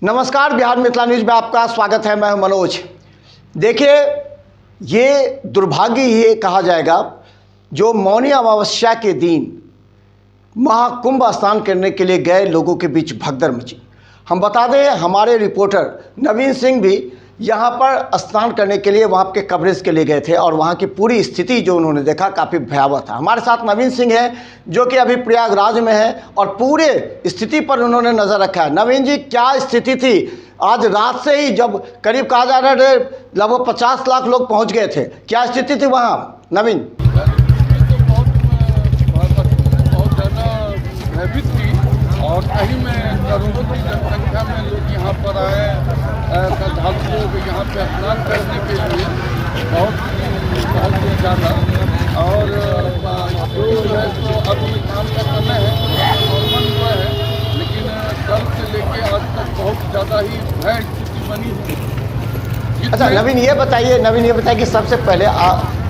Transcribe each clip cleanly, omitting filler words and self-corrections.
नमस्कार, बिहार मिथिला न्यूज में आपका स्वागत है। मैं हूं मनोज। देखिए, ये दुर्भाग्य ही कहा जाएगा जो मौनी अमावस्या के दिन महाकुंभ स्नान करने के लिए गए लोगों के बीच भगदड़ मची। हम बता दें, हमारे रिपोर्टर नवीन सिंह भी यहाँ पर स्नान करने के लिए वहाँ के कवरेज के लिए गए थे और वहाँ की पूरी स्थिति जो उन्होंने देखा काफ़ी भयावह था। हमारे साथ नवीन सिंह है जो कि अभी प्रयागराज में है और पूरे स्थिति पर उन्होंने नज़र रखा है। नवीन जी, क्या स्थिति थी आज रात से ही, जब करीब कहा जा रहा है लगभग 50 लाख लोग पहुँच गए थे, क्या स्थिति थी वहाँ नवीन? भयभीत थी और सही में करोड़ों की जनसंख्या में लोग यहाँ पर आए, श्रद्धालु लोग यहाँ पे स्नान करने के लिए बहुत ज़्यादा। और जो है तो अभी शाम का समय है, नॉर्मल हुआ है, लेकिन कल से लेके आज तक बहुत ज़्यादा ही भय स्थिति बनी हुई। अच्छा नवीन ये बताइए कि सबसे पहले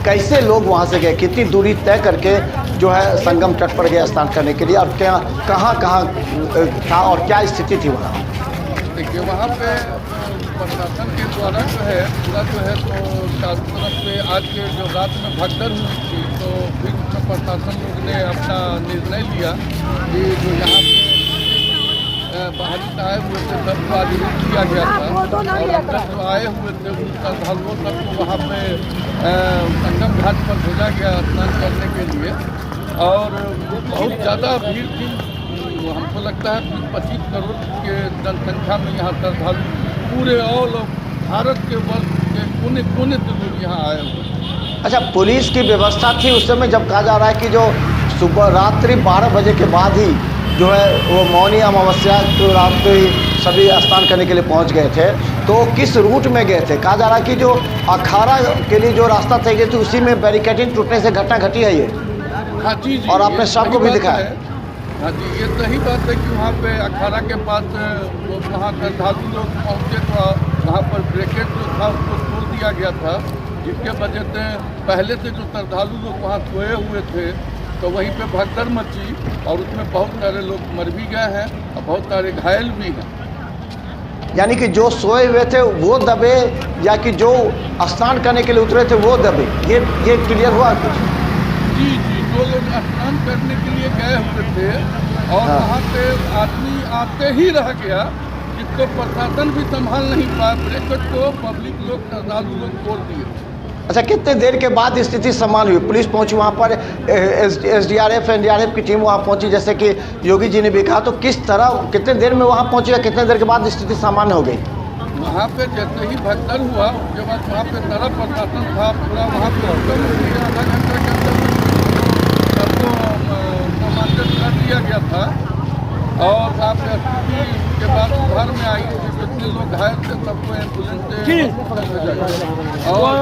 कैसे लोग वहाँ से गए, कितनी दूरी तय करके जो है संगम तट पर गए स्नान करने के लिए, और क्या कहाँ था और क्या स्थिति थी वहाँ? देखिए, वहाँ पे प्रशासन के द्वारा जो है पूरा जो है तो चारों तरफ से आज के जो रात में भगदड़ हुई थी, तो फिर प्रशासन लोग ने अपना निर्णय लिया कि जो यहाँ पे बाहरी से आए हुए थे सबको आयोजित किया गया था और अंदर जो आए हुए थे उन श्रद्धालुओं सबको वहाँ पे संगम घाट पर भेजा गया स्नान करने के लिए। और बहुत ज़्यादा भीड़ थी, हमको लगता है 25 करोड़ के जनसंख्या में यहाँ श्रद्धालु पूरे ऑल भारत के वर्ग के कोने कोने से लोग यहाँ आए हुए। अच्छा, पुलिस की व्यवस्था थी उस समय जब कहा जा रहा है कि जो सुबह रात्रि 12 बजे के बाद ही जो है वो मौनी अमावस्या तो रात को ही सभी स्नान करने के लिए पहुंच गए थे, तो किस रूट में गए थे? कहा जा रहा है कि जो अखाड़ा के लिए जो रास्ता तय गई थी उसी में बैरिकेडिंग टूटने से घटना घटी है ये। हाँ जी, और आपने शाम को भी दिखाया। हाँ जी, ये सही बात है कि वहाँ पे अखाड़ा के पास वहाँ श्रद्धालु लोग पहुँचे तो वहाँ पर ब्रेकेट जो था उसको खोल दिया गया था, जिसके वजह से पहले से जो श्रद्धालु लोग वहाँ सोए हुए थे तो वहीं पे भगदड़ मची और उसमें बहुत सारे लोग मर भी गए हैं और बहुत सारे घायल भी हैं। यानी कि जो सोए हुए थे वो दबे या कि जो स्नान करने के लिए उतरे थे वो दबे, ये क्लियर हुआ कुछ? जी, जो लोग स्नान करने के लिए गए हुए थे और वहाँ पे आदमी आते ही रह गया, जिसको प्रशासन भी संभाल नहीं पाया, ब्रेकेट को पब्लिक लोग श्रद्धालु लोग तोड़ दिए। अच्छा, कितने देर के बाद स्थिति सामान्य हुई? पुलिस पहुंची वहां पर, एसडीआरएफ एनडीआरएफ की टीम वहां पहुंची जैसे कि योगी जी ने भी कहा, तो किस तरह कितने देर में वहां पहुंची या कितने देर के बाद स्थिति सामान्य हो गई? वहाँ पे जैसे ही भगदड़ हुआ उसके बाद वहाँ पे सारा प्रशासन था पूरा, वहाँ पे आधा घंटे के अंदर सबको कमांडर कर दिया गया था और वहाँ पे स्थिति के बाद घर में आई, जितने लोग घायल थे सबको एम्बुलेंस से और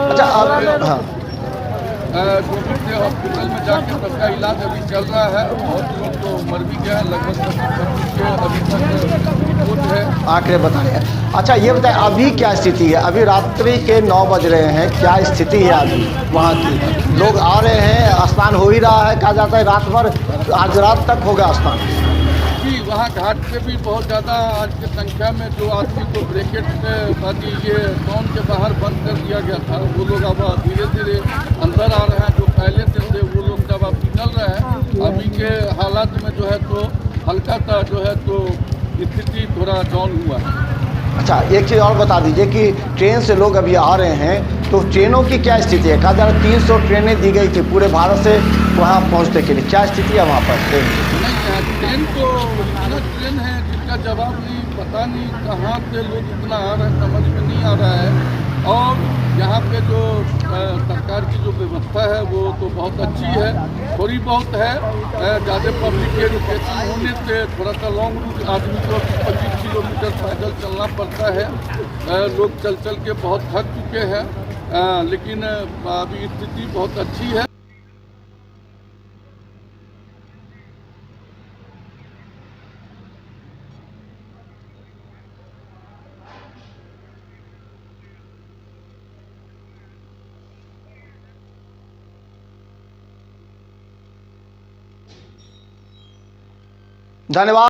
कोविड के हॉस्पिटल में जाके सबका इलाज अभी चल रहा है। बहुत लोग तो मर भी गया, लगभग 25 के अभी तक रिपोर्ट है, आंकड़े बता रहे हैं। अच्छा, ये बताएं अभी क्या स्थिति है? अभी रात्रि के 9 बज रहे हैं, क्या स्थिति है अभी वहाँ की? लोग आ रहे हैं, स्नान हो ही रहा है, कहा जाता है रात भर, आज रात तक होगा स्नान। जी, वहाँ घाट पे भी बहुत ज़्यादा आज की संख्या में जो आदमी को ब्रेकेट से ताकि ये टाउन के बाहर बंद कर दिया गया था, वो लोग अब धीरे धीरे अंदर आ रहे हैं। जो पहले से थे वो लोग जब अब निकल रहे हैं, अभी के हालात में जो है तो हल्का सा जो है तो स्थिति थोड़ा डाउन हुआ है। अच्छा, एक चीज़ और बता दीजिए कि ट्रेन से लोग अभी आ रहे हैं तो ट्रेनों की क्या स्थिति है? कहा जा रहा है 300 ट्रेनें दी गई थी पूरे भारत से वहाँ पहुँचने के लिए, क्या स्थिति है वहाँ पर? ट्रेन तो इतना ट्रेन है जिसका जवाब नहीं, पता नहीं कहाँ से लोग इतना आ रहे हैं, समझ में नहीं आ रहा है। और यहाँ पे जो सरकार की जो व्यवस्था है वो तो बहुत अच्छी है, थोड़ी बहुत है, ज़्यादा पब्लिक के एजुकेशन होने से थोड़ा सा लॉन्ग रूट आदमी को 25 किलोमीटर पैदल चलना पड़ता है। लोग चल चल के बहुत थक चुके हैं, लेकिन अभी स्थिति बहुत अच्छी है। धन्यवाद।